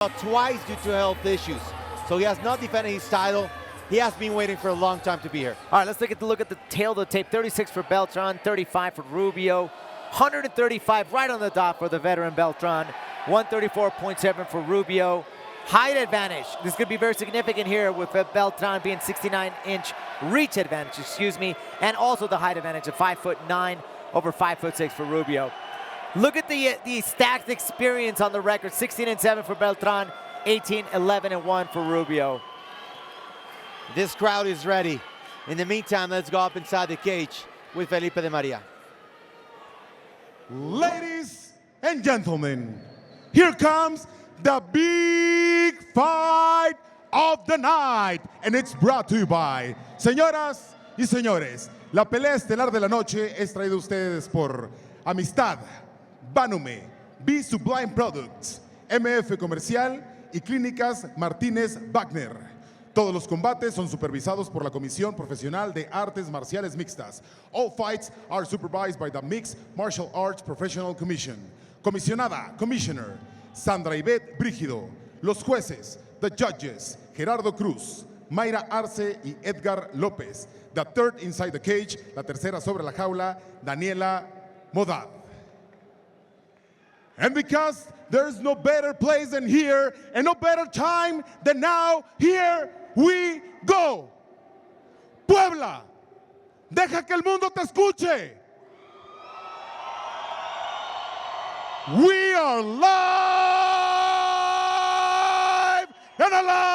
twice due to health issues. So he has not defended his title. He has been waiting for a long time to be here. All right, let's take a look at the tail of the tape. 36 for Beltran, 35 for Rubio, 135 right on the dot for the veteran Beltran, 134.7 for Rubio. Height advantage. This could be very significant here with Beltran being 69-inch reach advantage, and also the height advantage of 5'9" over 5'6" for Rubio. Look at the stacked experience on the record. 16-7 for Beltran, 18-11-1 for Rubio. This crowd is ready. In the meantime, let's go up inside the cage with Felipe de Maria. Ladies and gentlemen, here comes the big fight of the night, and it's brought to you by Señoras y señores, la pelea estelar de la noche es traída a ustedes por Amistad, Banume, B Sublime Products, MF Comercial y Clínicas Martínez Wagner. Todos los combates son supervisados por la Comisión Profesional de Artes Marciales Mixtas. All fights are supervised by the Mixed Martial Arts Professional Commission. Comisionada, Commissioner, Sandra Ivette Brígido. Los jueces, the judges, Gerardo Cruz, Mayra Arce y Edgar López. The third inside the cage, la tercera sobre la jaula, Daniela Modad. And because there's no better place than here and no better time than now, here we go. Puebla, deja que el mundo te escuche. We are live and alive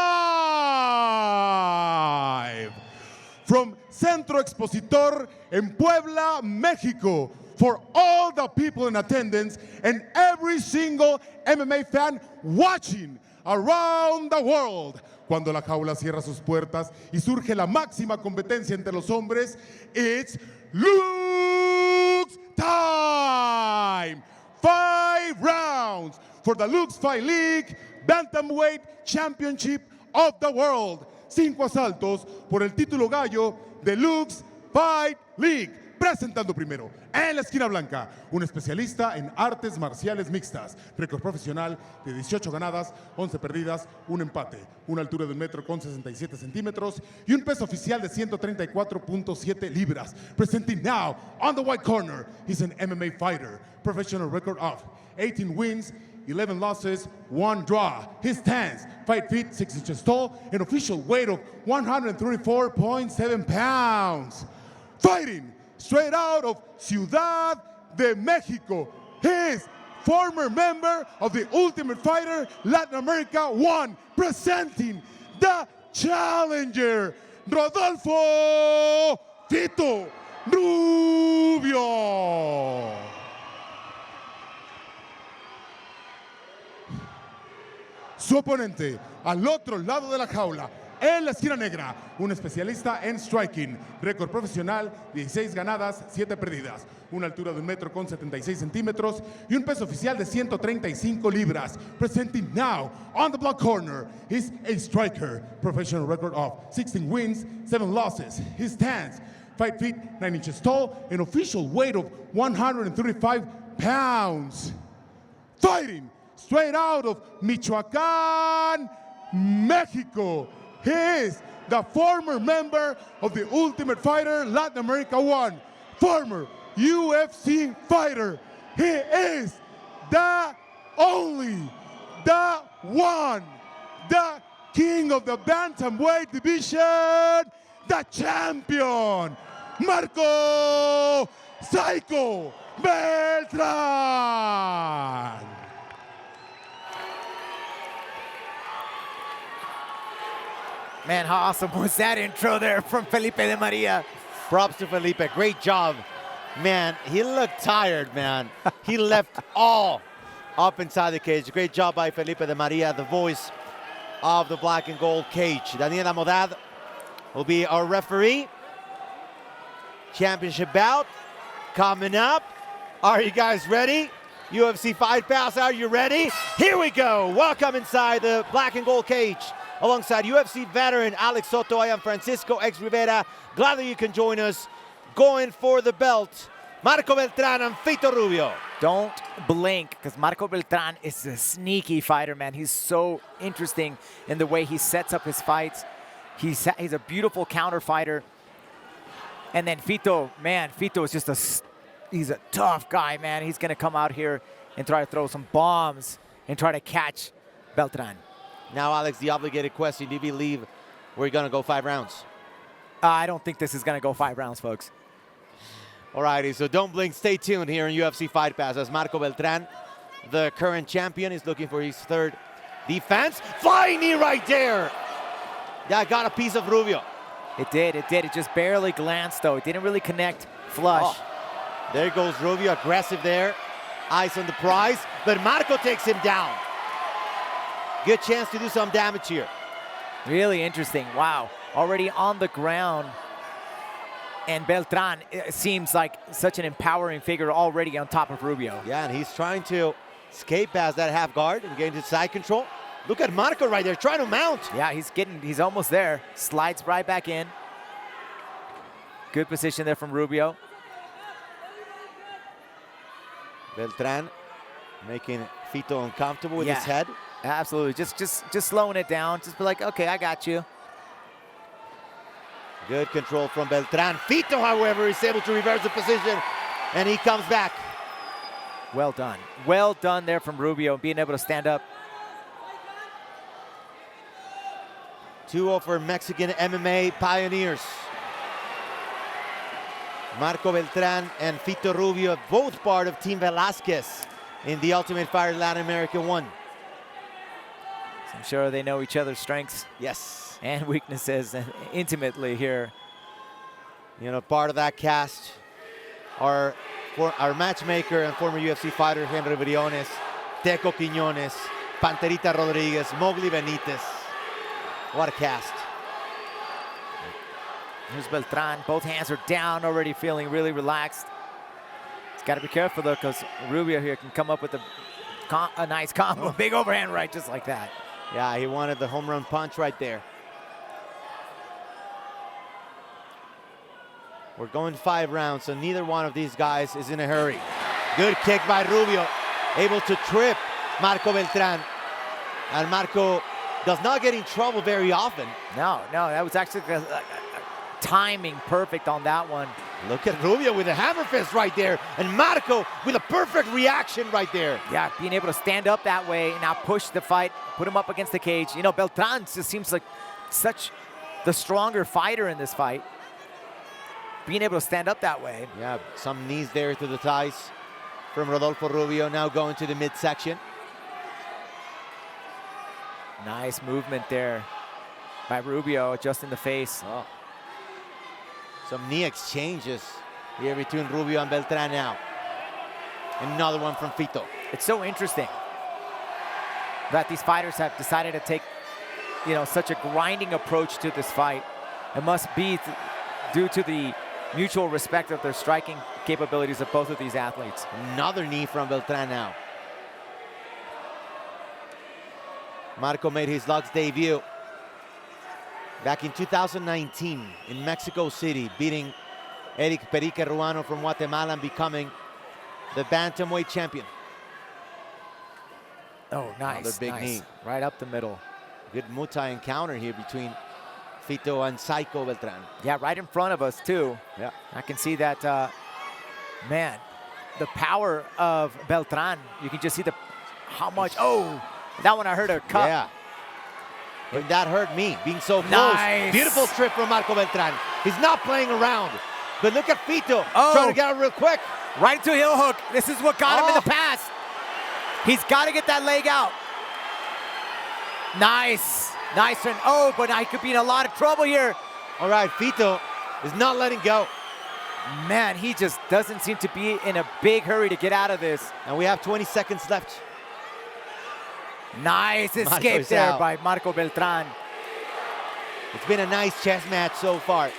from Centro Expositor en Puebla, México, for all the people in attendance and every single MMA fan watching around the world. Cuando la jaula cierra sus puertas y surge la máxima competencia entre los hombres, it's Luke's time. 5 rounds for the Luke's Fight League Bantamweight Championship of the World. 5 asaltos por el título Gallo de Luke's Fight League. Presentando primero, en la esquina blanca, un especialista en artes marciales mixtas, récord profesional de 18 ganadas, 11 perdidas, un empate, una altura de 1,67 metros y un peso oficial de 134.7 libras. Presenting now, on the white corner, he's an MMA fighter, professional record of 18 wins, 11 losses, 1 draw. His stance, 5 feet, 6 inches tall, an official weight of 134.7 pounds. Fighting straight out of Ciudad de Mexico, his former member of the Ultimate Fighter Latin America 1, presenting the challenger, Rodolfo Fito Rubio. Su oponente, al otro lado de la jaula, en la esquina negra, un especialista en striking, récord profesional, 16 ganadas, 7 perdidas, una altura de 1,76 metros y un peso oficial de 135 libras. Presenting now, on the black corner, is a striker, professional record of 16 wins, 7 losses. His stance, 5 feet, 9 inches tall, an official weight of 135 pounds. Fighting straight out of Michoacán, Mexico. He is the former member of the Ultimate Fighter Latin America 1, former UFC fighter. He is the only, the one, the king of the bantamweight division, the champion, Marco Psycho Beltrán. Man, how awesome was that intro there from Felipe de Maria? Props to Felipe. Great job. Man, he looked tired, man. He left all up inside the cage. Great job by Felipe de Maria, the voice of the black and gold cage. Daniela Modad will be our referee. Championship bout coming up. Are you guys ready? UFC Fight Pass, are you ready? Here we go. Welcome inside the black and gold cage. Alongside UFC veteran Alex Soto, I am Francisco X Rivera. Glad that you can join us. Going for the belt Marco Beltrán and Fito Rubio. Don't blink, because Marco Beltrán is a sneaky fighter, man. He's so interesting in the way he sets up his fights. He's a beautiful counter fighter. And then Fito, man, Fito is just he's a tough guy, man. He's going to come out here and try to throw some bombs and try to catch Beltrán. Now, Alex, the obligated question. Do you believe we're going to go 5 rounds? I don't think this is going to go 5 rounds, folks. Alrighty, so don't blink. Stay tuned here in UFC Fight Pass as Marco Beltrán, the current champion, is looking for his 3rd defense. Flying knee right there. That got a piece of Rubio. It did. It just barely glanced, though. It didn't really connect flush. Oh, there goes Rubio, aggressive there. Eyes on the prize, but Marco takes him down. Good chance to do some damage here. Really interesting. Wow. Already on the ground. And Beltrán seems like such an empowering figure already on top of Rubio. Yeah, and he's trying to escape past that half guard and get into side control. Look at Marco right there, trying to mount. Yeah, he's almost there. Slides right back in. Good position there from Rubio. Beltrán making Fito uncomfortable with his head. Absolutely, just slowing it down. Just be like, okay, I got you. Good control from Beltrán. Fito, however, is able to reverse the position, and he comes back. Well done. Well done there from Rubio, being able to stand up. 2-0 for Mexican MMA pioneers. Marco Beltrán and Fito Rubio, both part of Team Velasquez in the Ultimate Fighter Latin America 1. So I'm sure they know each other's strengths. Yes. And weaknesses intimately here. You know, part of that cast are our matchmaker and former UFC fighter Henry Briones, Teco Quiñones, Panterita Rodriguez, Mowgli Benitez. What a cast. Here's Beltrán. Both hands are down, already feeling really relaxed. He's got to be careful, though, because Rubio here can come up with a nice combo. Big overhand right, just like that. Yeah, he wanted the home run punch right there. We're going 5 rounds, so neither one of these guys is in a hurry. Good kick by Rubio, able to trip Marco Beltrán. And Marco does not get in trouble very often. No, that was actually timing perfect on that one. Look at Rubio with a hammer fist right there, and Marco with a perfect reaction right there. Yeah, being able to stand up that way and now push the fight, put him up against the cage. You know, Beltrán just seems like such the stronger fighter in this fight. Being able to stand up that way. Yeah, some knees there to the thighs from Rodolfo Rubio, now going to the midsection. Nice movement there by Rubio, adjusting the face. Oh. Some knee exchanges here between Rubio and Beltrán now. Another one from Fito. It's so interesting that these fighters have decided to take, you know, such a grinding approach to this fight. It must be due to the mutual respect of their striking capabilities of both of these athletes. Another knee from Beltrán now. Marco made his Lux debut back in 2019 in Mexico City, beating Eric Perique Ruano from Guatemala and becoming the bantamweight champion. Oh, nice. Another big knee. Right up the middle. Good Muay Thai encounter here between Fito and Psycho Beltrán. Yeah, right in front of us, too. Yeah. I can see that, man, the power of Beltrán. You can just see how much, that one I heard a cut. Yeah. But that hurt me, being so close. Nice. Beautiful trip from Marco Beltrán. He's not playing around. But look at Fito Oh. trying to get out real quick. Right into a heel hook. This is what got him in the past. He's got to get that leg out. Nice. Nice turn. Oh, but I could be in a lot of trouble here. All right, Fito is not letting go. Man, he just doesn't seem to be in a big hurry to get out of this. And we have 20 seconds left. Nice escape Marco's there out. by Marco Beltrán. It's been a nice chess match so far.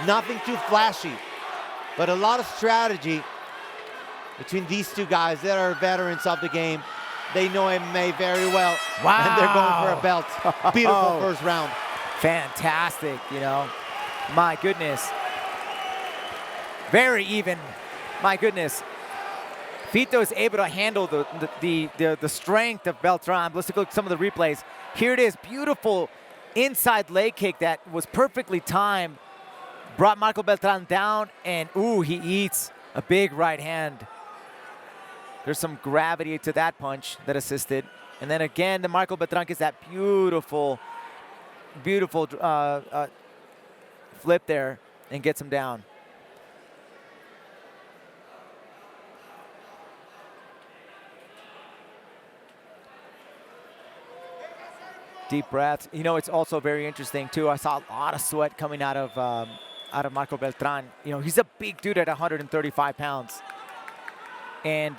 Nothing too flashy, but a lot of strategy between these two guys that are veterans of the game. They know MMA very well. Wow. And they're going for a belt. Beautiful first round. Fantastic, you know. My goodness. Very even My goodness. Fito is able to handle the strength of Beltrán. Let's take a look at some of the replays. Here it is, beautiful inside leg kick that was perfectly timed. Brought Marco Beltrán down, and ooh, he eats a big right hand. There's some gravity to that punch that assisted. And then again, the Marco Beltrán gets that beautiful, beautiful flip there and gets him down. Deep breaths. You know, it's also very interesting too. I saw a lot of sweat coming out of Marco Beltrán. You know, he's a big dude at 135 pounds. And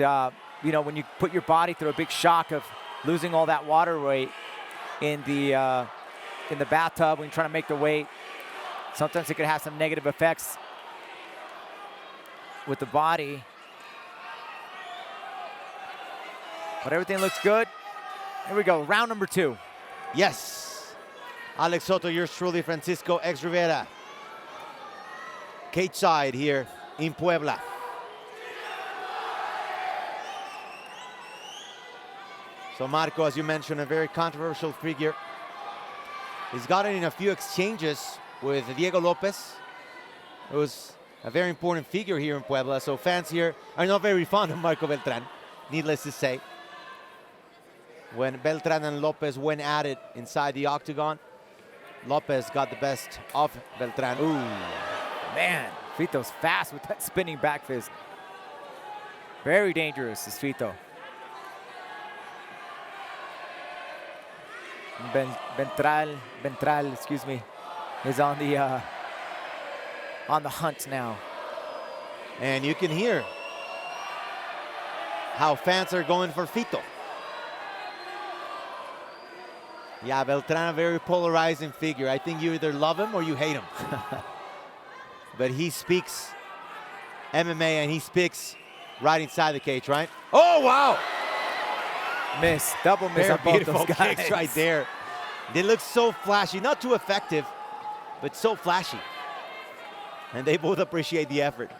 you know, when you put your body through a big shock of losing all that water weight in the bathtub when you're trying to make the weight, sometimes it could have some negative effects with the body. But everything looks good. Here we go, round number 2. Yes. Alex Soto, yours truly, Francisco X Rivera. Cage side here in Puebla. So Marco, as you mentioned, a very controversial figure. He's gotten in a few exchanges with Diego Lopez. It was a very important figure here in Puebla, so fans here are not very fond of Marco Beltrán, needless to say. When Beltrán and Lopez went at it inside the octagon, Lopez got the best of Beltrán. Ooh, man, Fito's fast with that spinning back fist. Very dangerous is Fito. Ventral, excuse me, is on the hunt now. And you can hear how fans are going for Fito. Yeah, Beltrán, a very polarizing figure. I think you either love him or you hate him. But he speaks MMA and he speaks right inside the cage, right? Oh, wow! Miss, double miss on both those guys. Kicks right there. They look so flashy, not too effective, but so flashy. And they both appreciate the effort.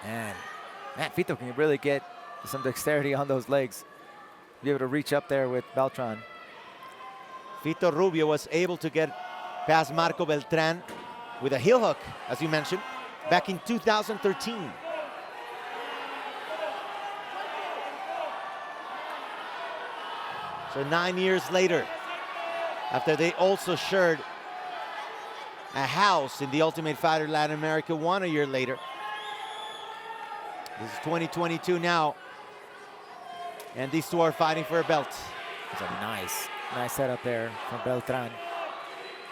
Man, Fito can really get some dexterity on those legs. Be able to reach up there with Beltrán. Fito Rubio was able to get past Marco Beltrán with a heel hook, as you mentioned, back in 2013. So 9 years later, after they also shared a house in the Ultimate Fighter Latin America 1 a year later. This is 2022 now, and these two are fighting for a belt. It's a nice setup there from Beltrán.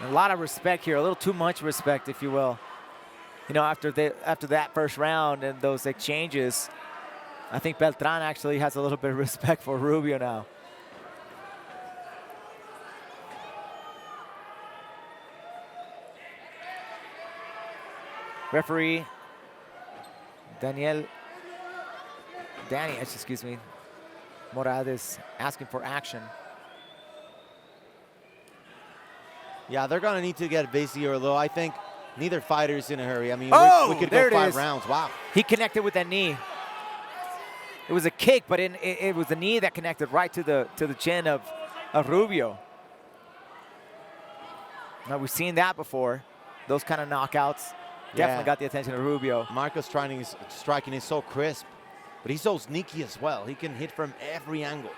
And a lot of respect here, a little too much respect, if you will. You know, after that first round and those exchanges, I think Beltrán actually has a little bit of respect for Rubio now. Referee Daniel, excuse me, Morales asking for action. Yeah, they're gonna need to get busier, though. I think neither fighter's in a hurry. I mean, we could there go it 5 is. rounds. Wow. He connected with that knee. It was a kick, but it was the knee that connected right to the chin of Rubio. Now, we've seen that before. Those kind of knockouts definitely got the attention of Rubio. Marco's striking is so crisp, but he's so sneaky as well. He can hit from every angle.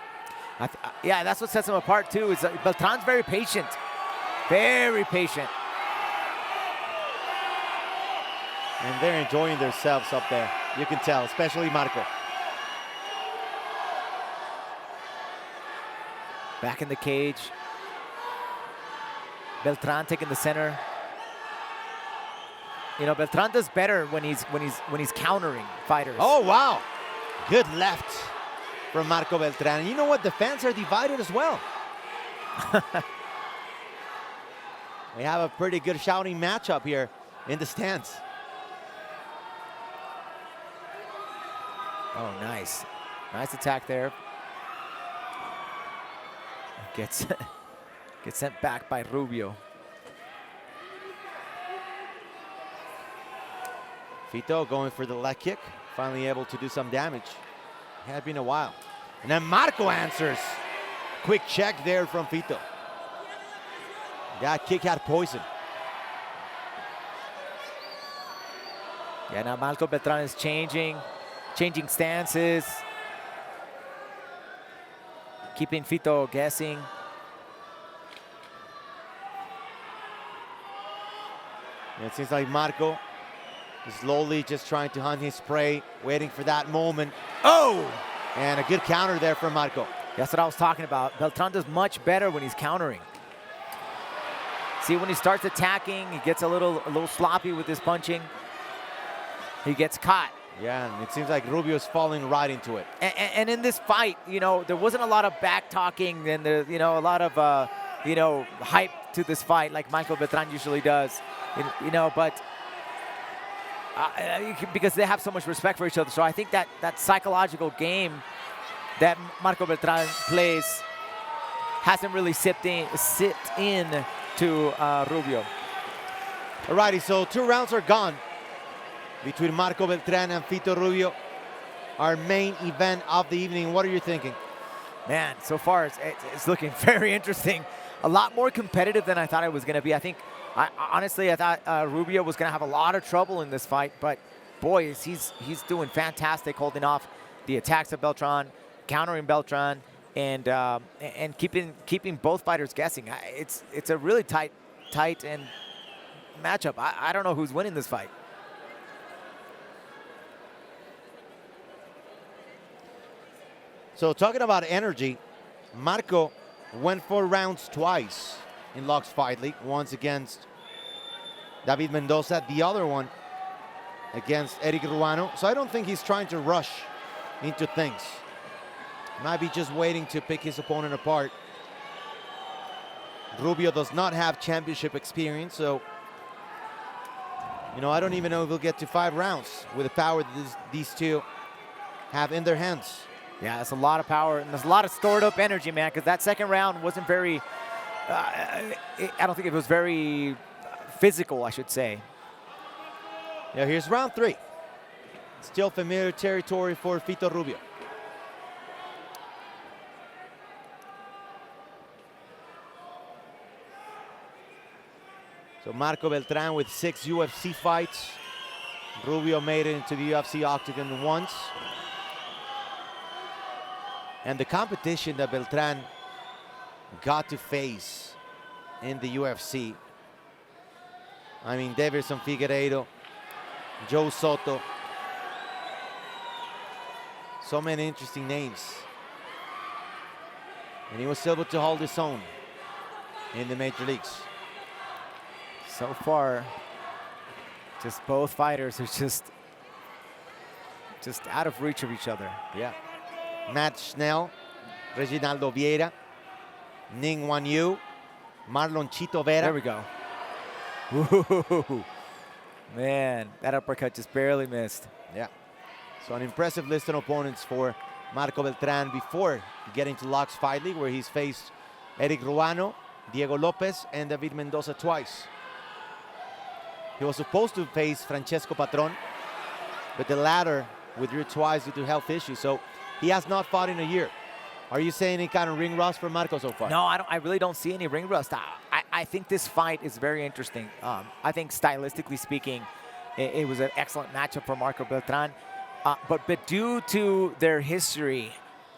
Yeah, that's what sets him apart too. Is Beltrán's very patient. Very patient. And they're enjoying themselves up there. You can tell, especially Marco. Back in the cage. Beltrán taking the center. You know, Beltrán does better when he's countering fighters. Oh, wow. Good left from Marco Beltrán. And you know what? The fans are divided as well. We have a pretty good shouting matchup here in the stands. Oh, nice. Nice attack there. Gets sent back by Rubio. Fito going for the leg kick, finally able to do some damage. It had been a while. And then Marco answers. Quick check there from Fito. That kick had poison. Yeah, now Marco Beltrán is changing stances, keeping Fito guessing. And it seems like Marco is slowly just trying to hunt his prey, waiting for that moment. Oh! And a good counter there from Marco. That's what I was talking about. Beltrán does much better when he's countering. See, when he starts attacking, he gets a little sloppy with his punching. He gets caught. Yeah, and it seems like Rubio's falling right into it. And in this fight, you know, there wasn't a lot of back talking and there, you know, a lot of hype to this fight like Michael Beltrán usually does. You know, but because they have so much respect for each other. So I think that psychological game that Marco Beltrán plays hasn't really sit in to Rubio. Alrighty, so 2 rounds are gone between Marco Beltrán and Fito Rubio. Our main event of the evening. What are you thinking? Man, so far it's looking very interesting. A lot more competitive than I thought it was going to be. Honestly, I thought Rubio was going to have a lot of trouble in this fight, but boy, he's doing fantastic, holding off the attacks of Beltrán, countering Beltrán, and keeping both fighters guessing. It's a really tight and matchup. I don't know who's winning this fight. So talking about energy, Marco went 4 rounds twice in Lux Fight League. Once against David Mendoza, the other one against Eric Ruano. So I don't think he's trying to rush into things. Might be just waiting to pick his opponent apart. Rubio does not have championship experience, so I don't even know if he'll get to 5 rounds with the power that these two have in their hands. Yeah, that's a lot of power, and there's a lot of stored up energy, man, because that second round wasn't very, I don't think it was very physical, I should say. Yeah, here's round 3. Still familiar territory for Fito Rubio. So Marco Beltrán with 6 UFC fights. Rubio made it into the UFC octagon once. And the competition that Beltrán got to face in the UFC, I mean, Davidson Figueiredo, Joe Soto, so many interesting names. And he was able to hold his own in the major leagues. So far, just both fighters are just out of reach of each other. Yeah. Matt Schnell, Reginaldo Vieira, Ning Wan Yu, Marlon Chito Vera. There we go. Ooh, man, that uppercut just barely missed. Yeah. So an impressive list of opponents for Marco Beltrán before getting to Lux Fight League, where he's faced Eric Ruano, Diego Lopez, and David Mendoza twice. He was supposed to face Francesco Patron, but the latter withdrew twice due to health issues. So he has not fought in a year. Are you saying any kind of ring rust for Marco so far? No, I really don't see any ring rust. I think this fight is very interesting. I think stylistically speaking, it was an excellent matchup for Marco Beltrán. But due to their history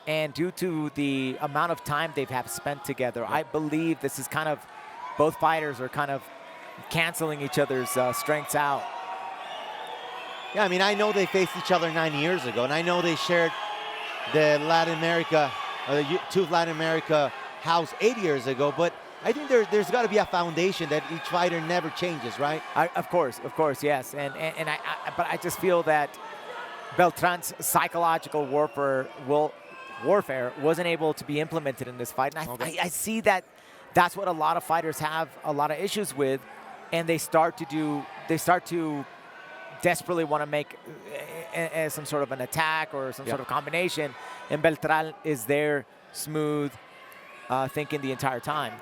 and due to the amount of time they've spent together, I believe this is kind of, both fighters are kind of canceling each other's strengths out. Yeah, I mean, I know they faced each other 9 years ago, and I know they shared the Latin America, the two Latin America house 8 years ago, but I think there's got to be a foundation that each fighter never changes, right? Of course, yes. But I just feel that Beltrán's psychological warfare wasn't able to be implemented in this fight. And I see that that's what a lot of fighters have a lot of issues with, and they start to desperately want to make some sort of an attack or some sort of combination, and Beltrán is there, smooth, thinking the entire time.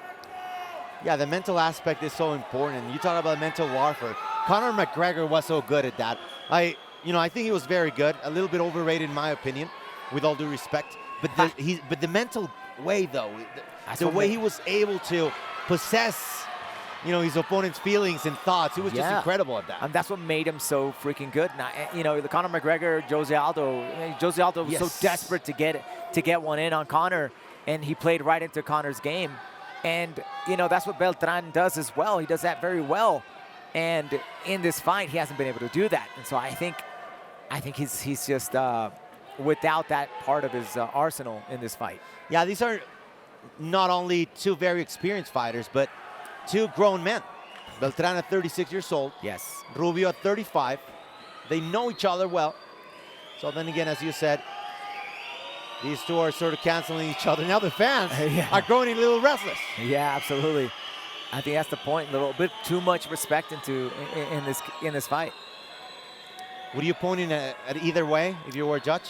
Yeah, the mental aspect is so important. You talk about mental warfare. Conor McGregor was so good at that. I think he was very good. A little bit overrated in my opinion, with all due respect. But the mental way though, the way he was able to possess, his opponent's feelings and thoughts, he was just incredible at that. And that's what made him so freaking good. Now, the Conor McGregor, Jose Aldo was so desperate to get one in on Conor, and he played right into Conor's game. And that's what Beltrán does as well. He does that very well. And in this fight, he hasn't been able to do that. And so I think he's just without that part of his arsenal in this fight. Yeah, these are not only two very experienced fighters, but two grown men. Beltrán at 36 years old. Yes. Rubio at 35. They know each other well. So then again, as you said, these two are sort of canceling each other. Now the fans are growing a little restless. Yeah, absolutely. I think that's the point. A little bit too much respect in this fight. Would you point in at either way if you were a judge?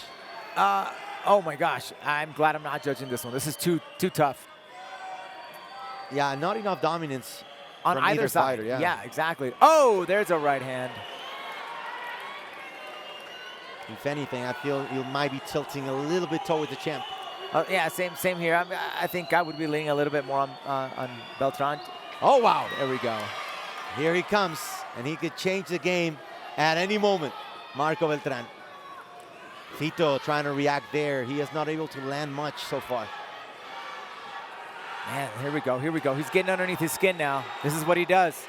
Oh my gosh, I'm glad I'm not judging this one. This is too tough. Yeah, not enough dominance on from either side. fighter, Yeah, exactly. Oh, there's a right hand. If anything, I feel you might be tilting a little bit toward the champ. Yeah, same here. I think I would be leaning a little bit more on Beltrán. Oh, wow. There we go. Here he comes, and he could change the game at any moment. Marco Beltrán. Fito trying to react there. He is not able to land much so far. Man, here we go. He's getting underneath his skin now. This is what he does.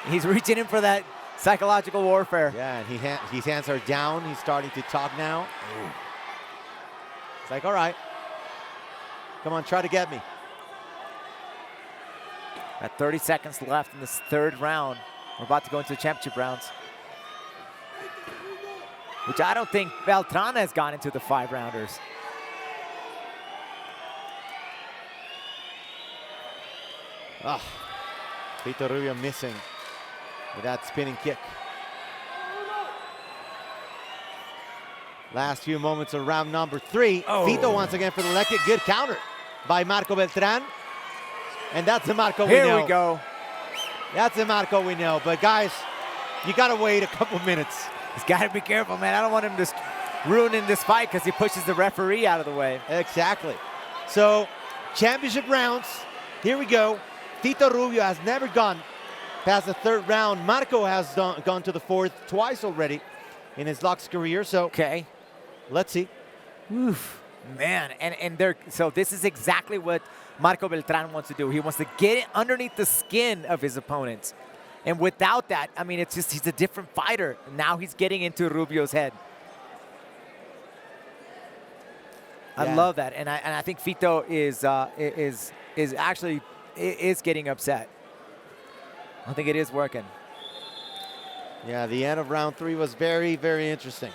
He's reaching in for that psychological warfare. Yeah, and his hands are down. He's starting to talk now. Ooh. It's like, all right, come on, try to get me. Got 30 seconds left in this third round. We're about to go into the championship rounds, which I don't think Beltrán has gone into the 5-rounders. Ah, Fito Rubio missing with that spinning kick. Last few moments of round number 3. Oh. Fito once again for the leg kick. Good counter by Marco Beltrán. And that's the Marco we know. Here we go. That's the Marco we know. But guys, you gotta wait a couple minutes. He's gotta be careful, man. I don't want him to ruin this fight because he pushes the referee out of the way. Exactly. So, championship rounds. Here we go. Fito Rubio has never gone past the 3rd round. Marco has gone to the 4th twice already in his Locks career. So, okay, let's see. Oof, man, so this is exactly what Marco Beltrán wants to do. He wants to get it underneath the skin of his opponents. And without that, I mean, it's just he's a different fighter. Now he's getting into Rubio's head. I love that, and I think Fito is actually getting upset. I think it is working. Yeah, the end of round 3 was very, very interesting.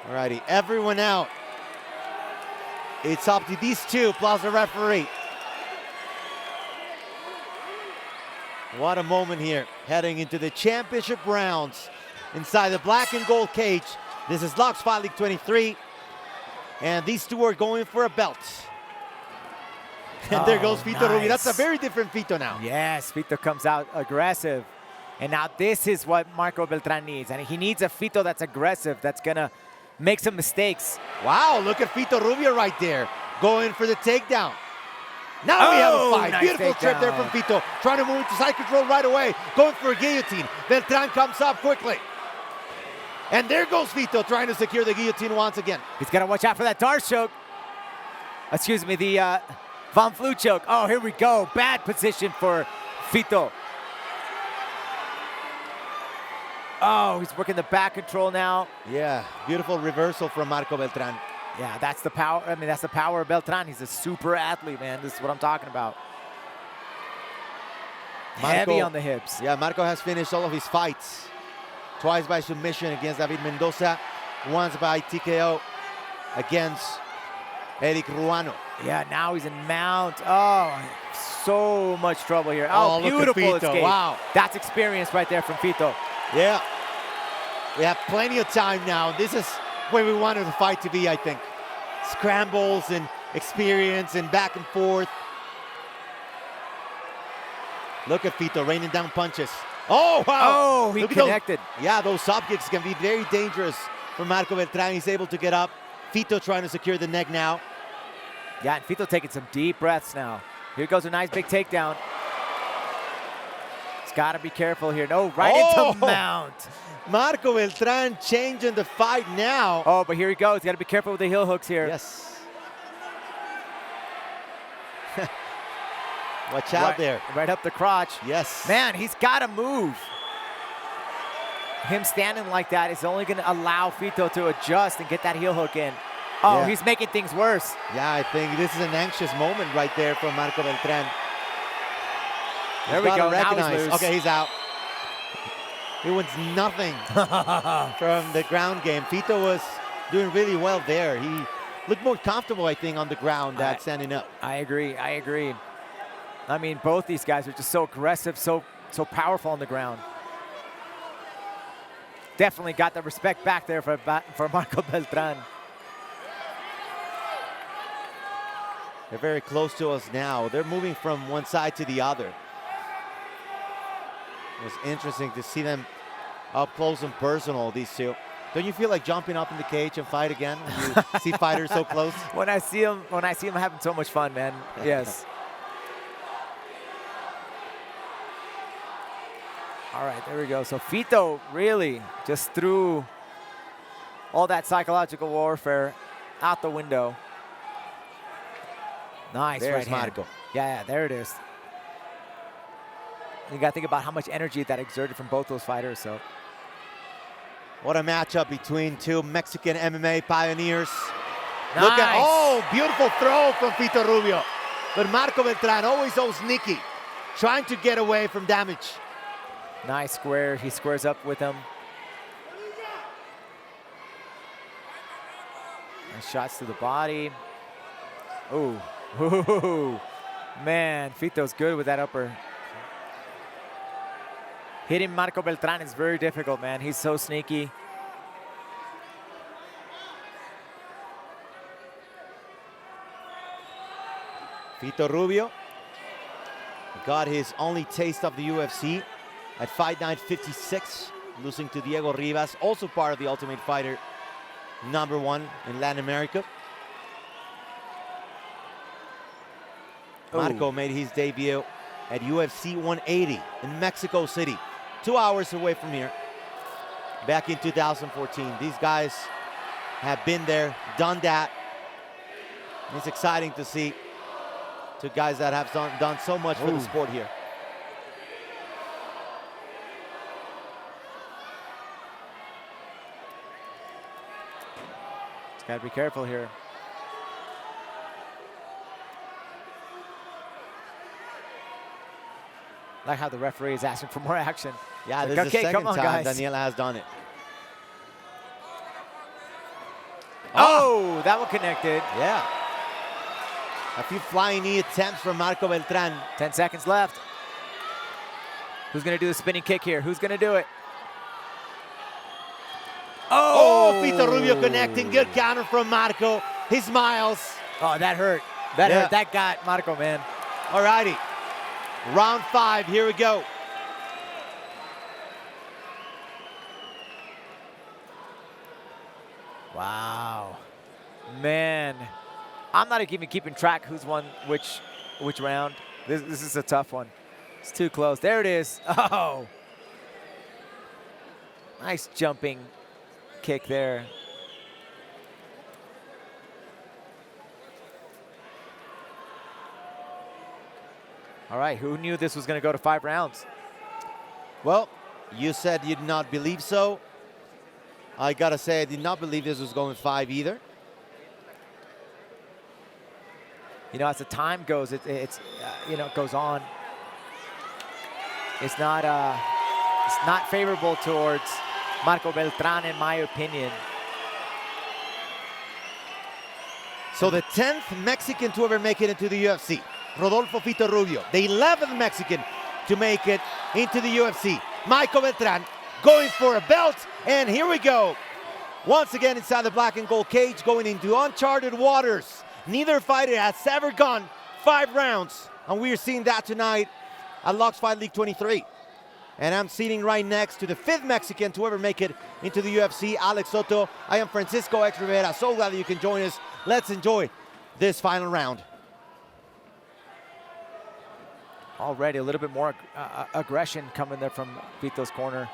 Alrighty, everyone out. It's up to these two plus the referee. What a moment here, heading into the championship rounds inside the black and gold cage. This is Locks Fight League 23, and these two are going for a belt. And there goes Fito Rubio. That's a very different Fito now. Yes, Fito comes out aggressive. And now this is what Marco Beltrán needs. And he needs a Fito that's aggressive, that's going to make some mistakes. Wow, look at Fito Rubio right there, going for the takedown. Now we have a fight. Nice Beautiful trip takedown there from Fito. Trying to move into side control right away. Going for a guillotine. Beltrán comes up quickly. And there goes Fito trying to secure the guillotine once again. He's got to watch out for that Dart choke. Excuse me, the Von Flue choke. Oh, here we go. Bad position for Fito. Oh, he's working the back control now. Yeah, beautiful reversal from Marco Beltrán. Yeah, that's the power. I mean, that's the power of Beltrán. He's a super athlete, man. This is what I'm talking about. Marco, heavy on the hips. Yeah, Marco has finished all of his fights. Twice by submission against David Mendoza. Once by TKO against Eric Ruano. Yeah, now he's in mount. Oh, so much trouble here. Oh, beautiful escape. Wow. That's experience right there from Fito. Yeah. We have plenty of time now. This is where we wanted the fight to be, I think. Scrambles and experience and back and forth. Look at Fito raining down punches. Oh, wow. Oh, he Look at connected. Yeah, those sub kicks can be very dangerous for Marco Beltrán. He's able to get up. Fito trying to secure the neck now. Yeah, and Fito taking some deep breaths now. Here goes a nice big takedown. He's got to be careful here. No, right into mount. Marco Beltrán changing the fight now. Oh, but here he goes. Got to be careful with the heel hooks here. Yes. Watch out there. Right up the crotch. Yes. Man, he's got to move. Him standing like that is only going to allow Fito to adjust and get that heel hook in. Oh, Yeah. he's making things worse. Yeah, I think this is an anxious moment right there for Marco Beltrán. There we go. Now he's Recognize. loose. Okay, he's out. He wins nothing from the ground game. Fito was doing really well there. He looked more comfortable, I think, on the ground than standing up. I agree. I agree. I mean, both these guys are just so aggressive, so powerful on the ground. Definitely got the respect back there for Marco Beltrán. They're very close to us now. They're moving from one side to the other. It was interesting to see them up close and personal, these two. Don't you feel like jumping up in the cage and fight again when you see fighters so close? When I see him having so much fun, man. Yes. All right, there we go. So Fito really just threw all that psychological warfare out the window. Nice. There's right hand. Marco. Yeah, there it is. You got to think about how much energy that exerted from both those fighters. So What a matchup between two Mexican MMA pioneers. nice. Look at, oh, beautiful throw from Fito Rubio. But Marco Beltrán always so sneaky, trying to get away from damage. Nice square. He squares up with him. Nice shots to the body. Ooh. Ooh. Man, Fito's good with that upper. Hitting Marco Beltrán is very difficult, man. He's so sneaky. Fito Rubio got his only taste of the UFC at Fight Night 56, losing to Diego Rivas, also part of the Ultimate Fighter #1 in Latin America. Marco made his debut at UFC 180 in Mexico City, 2 hours away from here, back in 2014. These guys have been there, done that. It's exciting to see two guys that have done so much for the sport here. Just got to be careful here. Like how the referee is asking for more action. Yeah, this Like, is the okay, second come on, time guys. Daniela has done it. Oh, that one connected. Yeah. A few flying knee attempts from Marco Beltrán. 10 seconds left. Who's going to do the spinning kick here? Who's going to do it? Oh, Fito Rubio connecting. Good counter from Marco. He smiles. Oh, that hurt. That hurt. That got Marco, man. All righty. Round 5, here we go. Wow. Man. I'm not even keeping track who's won which round. This is a tough one. It's too close. There it is. Oh. Nice jumping kick there. All right, who knew this was going to go to 5 rounds? Well, you said you did not believe so. I gotta say, I did not believe this was going 5 either. You know, as the time goes, it's you know, it goes on. It's not favorable towards Marco Beltrán, in my opinion. So the 10th Mexican to ever make it into the UFC, Rodolfo Fito Rubio. The 11th Mexican to make it into the UFC, Marco Beltrán, going for a belt. And here we go. Once again inside the black and gold cage, going into uncharted waters. Neither fighter has ever gone 5 rounds. And we are seeing that tonight at Lux Fight League 23. And I'm sitting right next to the 5th Mexican to ever make it into the UFC, Alex Soto. I am Francisco X Rivera. So glad that you can join us. Let's enjoy this final round. Already a little bit more aggression coming there from Fito's corner.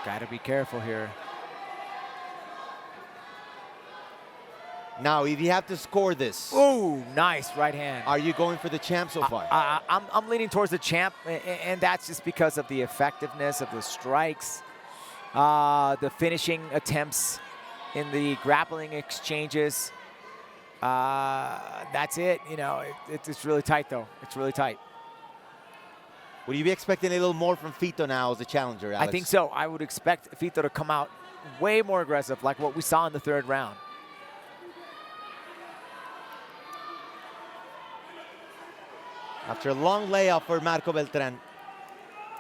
Got to be careful here. Now, if you have to score this, Ooh, nice right hand. are you going for the champ so far? I'm leaning towards the champ, and that's just because of the effectiveness of the strikes, the finishing attempts in the grappling exchanges. That's it. You know, it's really tight, though. It's really tight. Would you be expecting a little more from Fito now as a challenger, Alex? I think so. I would expect Fito to come out way more aggressive, like what we saw in the 3rd round. After a long layoff for Marco Beltrán,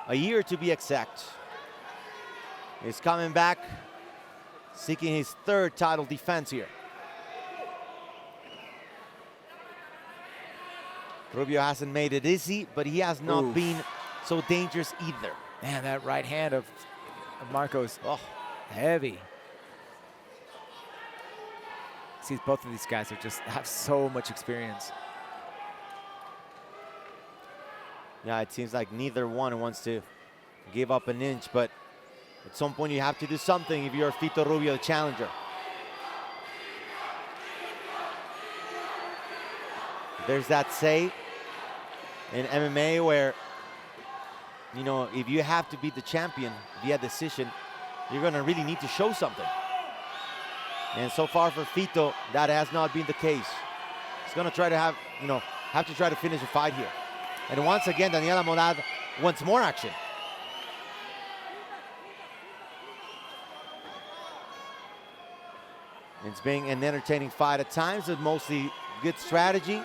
a year to be exact, he's coming back, seeking his 3rd title defense here. Rubio hasn't made it easy, but he has not been so dangerous either. Man, that right hand of Marco's heavy. See, both of these guys have so much experience. Yeah, it seems like neither one wants to give up an inch, but at some point you have to do something if you're Fito Rubio, the challenger. There's that say in MMA where, you know, if you have to beat the champion via decision, you're gonna really need to show something. And so far for Fito, that has not been the case. He's gonna try to have to try to finish the fight here. And once again, Daniela Morad wants more action. It's been an entertaining fight at times, with mostly good strategy.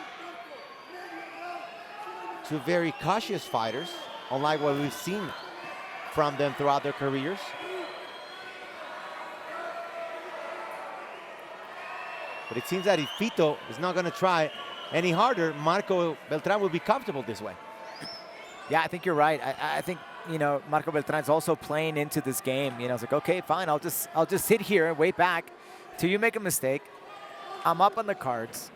Two very cautious fighters, unlike what we've seen from them throughout their careers. But it seems that if Fito is not going to try any harder, Marco Beltrán will be comfortable this way. Yeah, I think you're right. I think, you know, Marco Beltrán's also playing into this game. You know, it's like, okay, fine, I'll just sit here and wait back till you make a mistake. I'm up on the cards,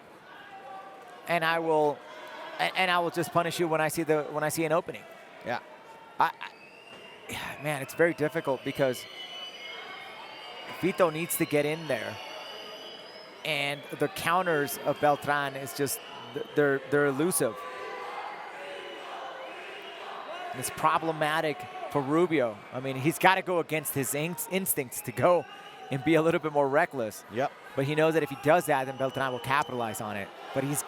and I will just punish you when I see an opening. Yeah. Man, it's very difficult because Fito needs to get in there, and the counters of Beltrán is just they're elusive. And it's problematic for Rubio. I mean, he's got to go against his instincts to go and be a little bit more reckless. Yep. But he knows that if he does that, then Beltrán will capitalize on it. But he's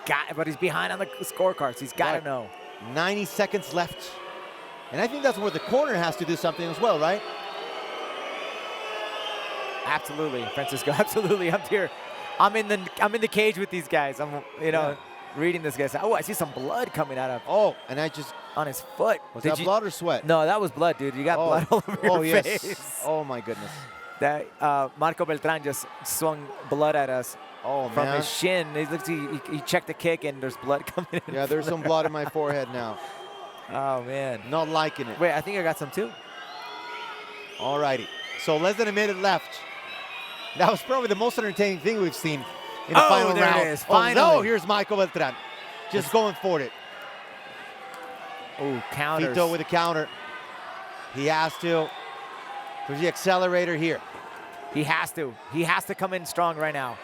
behind on the scorecards. He's got to know. 90 seconds left. And I think that's where the corner has to do something as well, right? Absolutely, Francisco. Absolutely. I'm here. I'm in the cage with these guys. I'm reading this guy. Oh, I see some blood coming out of. Oh, and I just on his foot. Was that blood or sweat? No, that was blood, dude. You got blood all over your face. Oh my goodness. That Marco Beltrán just swung blood at us. Oh, from man. his shin. He checked the kick and there's blood coming in. Yeah, there's some blood in my forehead now. Oh man. Not liking it. Wait, I think I got some too. Alrighty. So less than a minute left. That was probably the most entertaining thing we've seen in the final there round. It is. Finally. Oh, no, here's Michael Beltrán. Just going for it. Oh, counters. Fito with a counter. He has to. There's the accelerator here. He has to. He has to come in strong right now.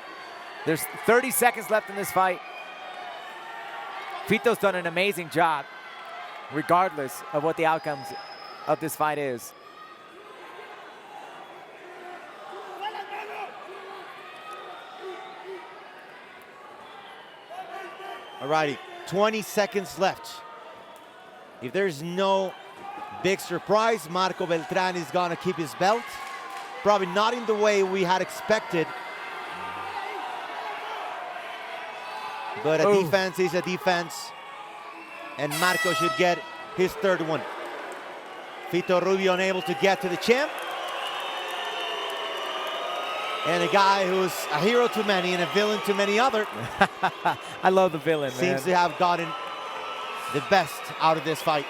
There's 30 seconds left in this fight. Fito's done an amazing job, regardless of what the outcomes of this fight is. Alrighty, 20 seconds left. If there's no big surprise, Marco Beltrán is gonna keep his belt. Probably not in the way we had expected. But a defense is a defense. And Marco should get his third one. Fito Rubio unable to get to the champ. and a guy who's a hero to many and a villain to many other. I love the villain, man. Seems to have gotten the best out of this fight.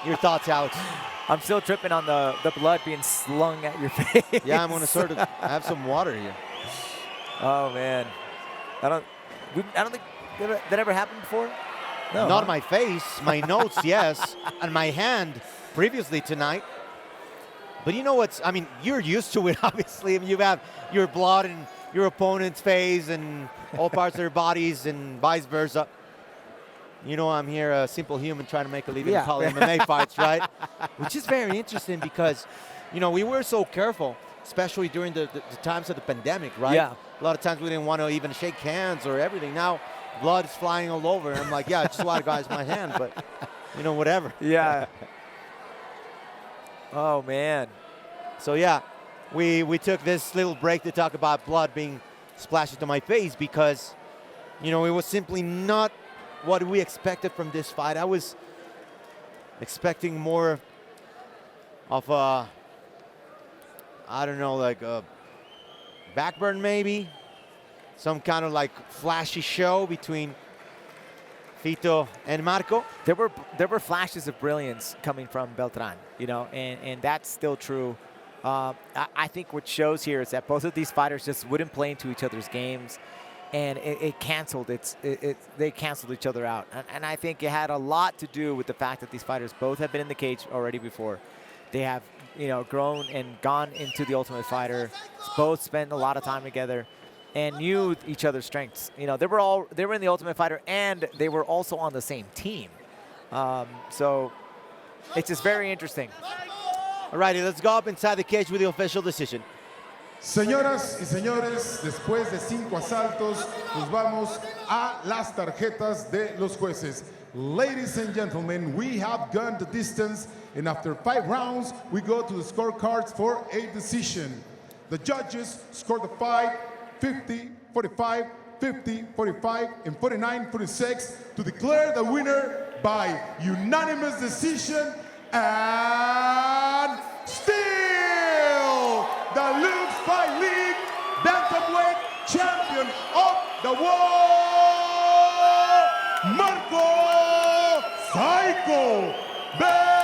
Your thoughts, Alex? I'm still tripping on the blood being slung at your face. Yeah, I'm going to sort of have some water here. Oh, man. I don't think that ever happened before. No, Not my face, my notes, yes, and my hand previously tonight. But you know what's, I mean, you're used to it, obviously. I mean, you have your blood in your opponent's face and all parts of their bodies and vice versa. You know, I'm here, a simple human trying to make a living in call MMA fights, right? Which is very interesting because, you know, we were so careful, especially during the times of the pandemic, right? Yeah. A lot of times we didn't want to even shake hands or everything. Now, blood is flying all over. And I'm like, yeah, I just want to guys my hand, but, you know, whatever. Yeah. Oh, man. So, yeah, we took this little break to talk about blood being splashed into my face because, you know, it was simply not what we expected from this fight. I was expecting more of a, I don't know, like a backburn maybe. Some kind of like flashy show between Fito and Marco. There were flashes of brilliance coming from Beltrán, you know, and that's still true. I think what shows here is that both of these fighters just wouldn't play into each other's games, and it canceled. They canceled each other out, and I think it had a lot to do with the fact that these fighters both have been in the cage already before. They have, you know, grown and gone into the Ultimate Fighter. Both spent a lot of time together and knew each other's strengths. You know, they were in the Ultimate Fighter and they were also on the same team. So it's just very interesting. All righty, let's go up inside the cage with the official decision. Señoras y señores, después de 5 asaltos, nos vamos a las tarjetas de los jueces. Ladies and gentlemen, we have gone the distance, and after 5 rounds, we go to the scorecards for a decision. The judges scored the fight 50, 45, 50, 45, and 49, 46 to declare the winner by unanimous decision and still the Lux Fight League Bantamweight Champion of the world, Marco Psycho Beltrán.